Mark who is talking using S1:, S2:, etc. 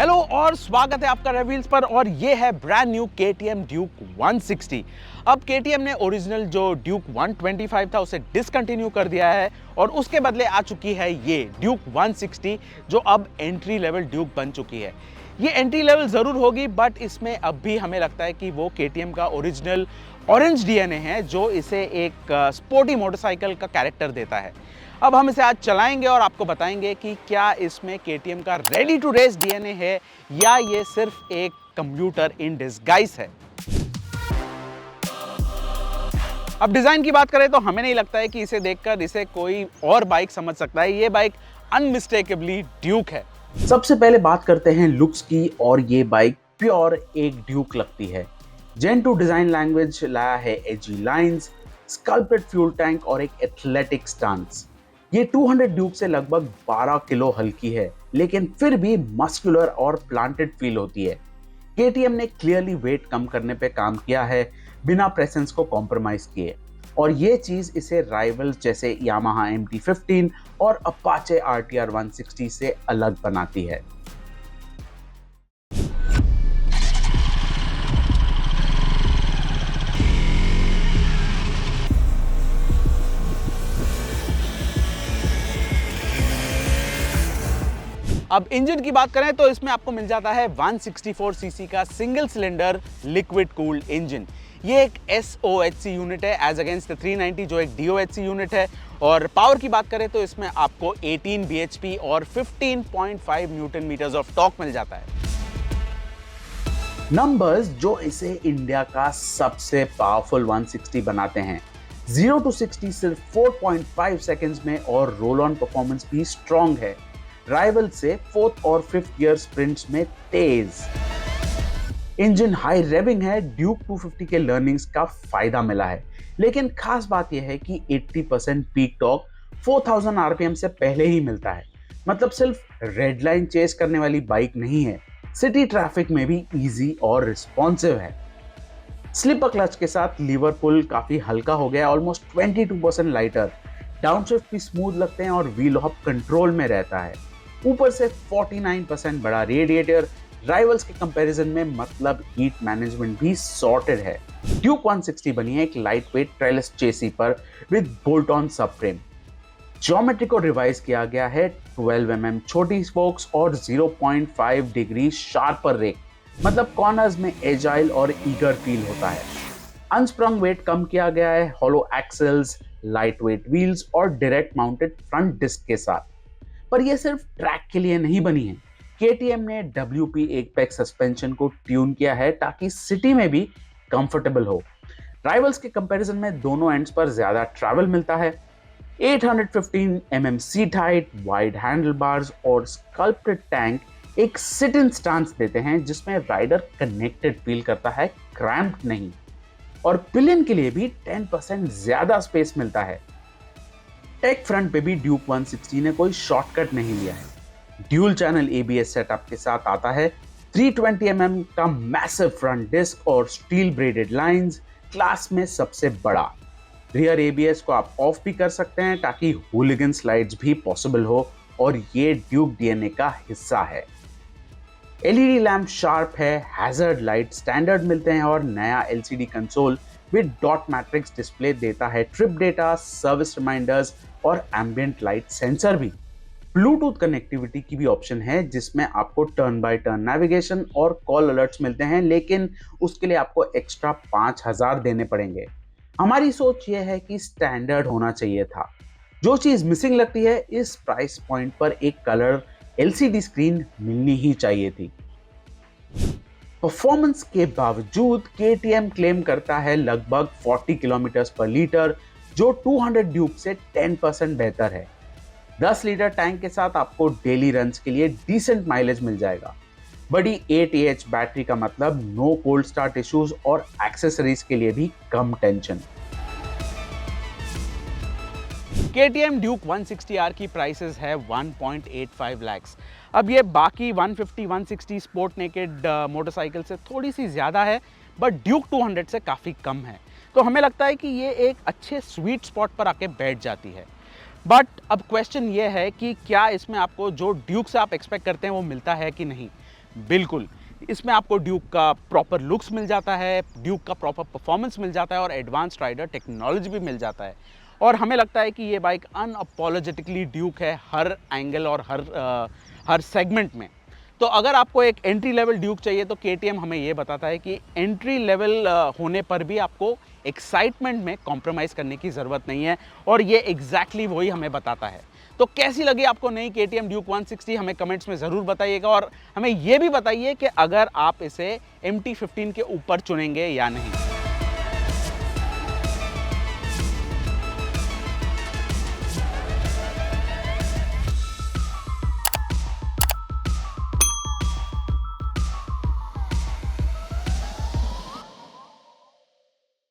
S1: Hello और स्वागत है आपका रेव्हील्स पर। और ये है ब्रांड न्यू KTM ड्यूक 160। अब KTM ने ओरिजिनल जो ड्यूक 125 था उसे डिसकंटिन्यू कर दिया है और उसके बदले आ चुकी है ये ड्यूक 160 जो अब एंट्री लेवल ड्यूक बन चुकी है। ये एंट्री लेवल ज़रूर होगी बट इसमें अब भी हमें लगता है कि वो KTM का ओरिजिनल ऑरेंज DNA है जो इसे एक स्पोर्टी मोटरसाइकिल का कैरेक्टर देता है। अब हम इसे आज चलाएंगे और आपको बताएंगे कि क्या इसमें KTM का रेडी टू रेस DNA है या ये सिर्फ एक कंप्यूटर इन डिस्गाइज है। अब डिजाइन की बात करें तो हमें नहीं लगता है कि इसे देखकर इसे कोई और बाइक समझ सकता है। ये बाइक अनमिस्टेकेबली ड्यूक है।
S2: सबसे पहले बात करते हैं लुक्स की और ये बाइक प्योर एक ड्यूक लगती है। जेन 2 डिजाइन लैंग्वेज लाया है एजी लाइंस, स्कल्प्टेड फ्यूल टैंक और एक एथलेटिक स्टांस। ये 200 ड्यूक से लगभग 12 किलो हल्की है लेकिन फिर भी मस्कुलर और प्लांटेड फील होती है। KTM ने क्लियरली वेट कम करने पे काम किया है बिना प्रेजेंस को कॉम्प्रोमाइज किए और ये चीज इसे राइवल्स जैसे यामाहा MT-15 और अपाचे RTR 160 से अलग बनाती है।
S1: अब इंजन की बात करें तो इसमें आपको मिल जाता है 164 सीसी का single cylinder liquid cooled engine. ये एक SOHC यूनिट है एज अगेंस्ट 390 जो एक DOHC यूनिट है। और पावर की बात करें तो इसमें आपको 18 bhp और 15.5 न्यूटन मीटर्स ऑफ टॉर्क मिल जाता है।
S2: नंबर्स जो इसे इंडिया का सबसे पावरफुल 160 बनाते हैं। 0 to 60 सिर्फ 4.5 सेकेंड्स में और रोल ऑन परफॉर्मेंस भी स्ट्रॉन्ग है। राइवल से 4th और 5th गियर स्प्रिंट्स में तेज। इंजन हाई रेविंग है। ड्यूक 250 के लर्निंग्स का फायदा मिला है लेकिन खास बात यह है कि 80% पीक टॉर्क 4000 RPM से पहले ही मिलता है। मतलब सिर्फ रेड लाइन चेस करने वाली बाइक नहीं है, सिटी ट्रैफिक में भी इजी और रिस्पॉन्सिव है। स्लिपर क्लच के साथ लीवर पुल काफी हल्का हो गया, ऑलमोस्ट 22% लाइटर। डाउनशिफ्ट भी स्मूथ लगते हैं और व्हील हॉप कंट्रोल में रहता है। ऊपर से 49% बड़ा रेडिएटर राइवल्स के कंपैरिजन में, मतलब हीट मैनेजमेंट भी सॉर्टेड है। ड्यूक 160 बनी है एक लाइट वेट ट्रेलस चेसी पर विद बोल्ट ऑन सब फ्रेम। ज्योमेट्री को रिवाइज किया गया है। 12 mm छोटी स्पोक्स और 0.5 डिग्री शार्पर रेक, मतलब कॉर्नर्स में एजाइल और ईगर फील होता है। अनस्प्रंग वेट कम किया गया है हॉलो एक्सेल्स, लाइट वेट व्हील्स और डायरेक्ट माउंटेड फ्रंट डिस्क के साथ। पर यह सिर्फ ट्रैक के लिए नहीं बनी है। KTM ने WP एपेक्स सस्पेंशन को ट्यून किया है ताकि सिटी में भी कंफर्टेबल हो। राइवल्स के कंपैरिजन में दोनों एंड्स पर ज्यादा ट्रैवल मिलता है। 815 mm seat height, wide handle bars और स्कल्प्टेड टैंक एक सिट इन स्टांस देते हैं जिसमें राइडर कनेक्टेड फील करता है, क्रैम्प्ड नहीं। और पिलियन के लिए भी 10% ज्यादा स्पेस मिलता है। टेक फ्रंट पे भी ड्यूक 160 ने कोई शॉर्टकट नहीं लिया है। ड्यूल चैनल ABS सेटअप के साथ आता है। 320 mm का मैसिव फ्रंट डिस्क और स्टील ब्रेडेड लाइंस, क्लास में सबसे बड़ा। रियर ABS को आप ऑफ भी कर सकते हैं ताकि हूलिगन स्लाइड्स भी पॉसिबल हो और ये ड्यूक DNA का हिस्सा है। LED लैंप शार्प है, हैजर्ड लाइट स्टैंडर्ड मिलते हैं और नया LCD console with dot matrix display देता है ट्रिप डेटा, सर्विस रिमाइंडर्स और एम्बिएंट लाइट सेंसर भी। ब्लूटूथ कनेक्टिविटी की भी ऑप्शन है जिसमें आपको टर्न बाय टर्न नेविगेशन और कॉल अलर्ट्स मिलते हैं लेकिन उसके लिए आपको एक्स्ट्रा 5000 देने पड़ेंगे। हमारी सोच यह है कि स्टैंडर्ड होना चाहिए था। जो चीज मिसिंग लगती है, इस प्राइस पॉइंट पर एक कलर LCD स्क्रीन मिलनी ही चाहिए थी। परफॉर्मेंस के बावजूद KTM क्लेम करता है लगभग 40 किलोमीटर पर लीटर जो 200 ड्यूक से 10% बेहतर है। 10 लीटर टैंक के साथ आपको डेली रन्स के लिए डिसेंट माइलेज मिल जाएगा। बड़ी 8Ah बैटरी का मतलब नो कोल्ड स्टार्ट इश्यूज और एक्सेसरीज के लिए भी कम टेंशन।
S1: KTM ड्यूक 160R की प्राइसेस है 1.85 lakhs। अब ये बाकी 150, 160 स्पोर्ट नेकेड मोटरसाइकिल से थोड़ी सी ज़्यादा है बट ड्यूक 200 से काफ़ी कम है। तो हमें लगता है कि ये एक अच्छे स्वीट स्पॉट पर आके बैठ जाती है। बट अब क्वेश्चन ये है कि क्या इसमें आपको जो ड्यूक से आप एक्सपेक्ट करते हैं वो मिलता है कि नहीं। बिल्कुल, इसमें आपको ड्यूक का प्रॉपर लुक्स मिल जाता है, ड्यूक का प्रॉपर परफॉर्मेंस मिल जाता है और एडवांस्ड राइडर टेक्नोलॉजी भी मिल जाता है। और हमें लगता है कि ये बाइक अनअपोलोजेटिकली ड्यूक है हर एंगल और हर सेगमेंट में। तो अगर आपको एक एंट्री लेवल ड्यूक चाहिए तो केटीएम हमें ये बताता है कि एंट्री लेवल होने पर भी आपको एक्साइटमेंट में कॉम्प्रोमाइज़ करने की ज़रूरत नहीं है, और ये एग्जैक्टली वही हमें बताता है। तो कैसी लगी आपको नई केटीएम ड्यूक 160 हमें कमेंट्स में ज़रूर बताइएगा, और हमें ये भी बताइए कि अगर आप इसे MT-15 के ऊपर चुनेंगे या नहीं।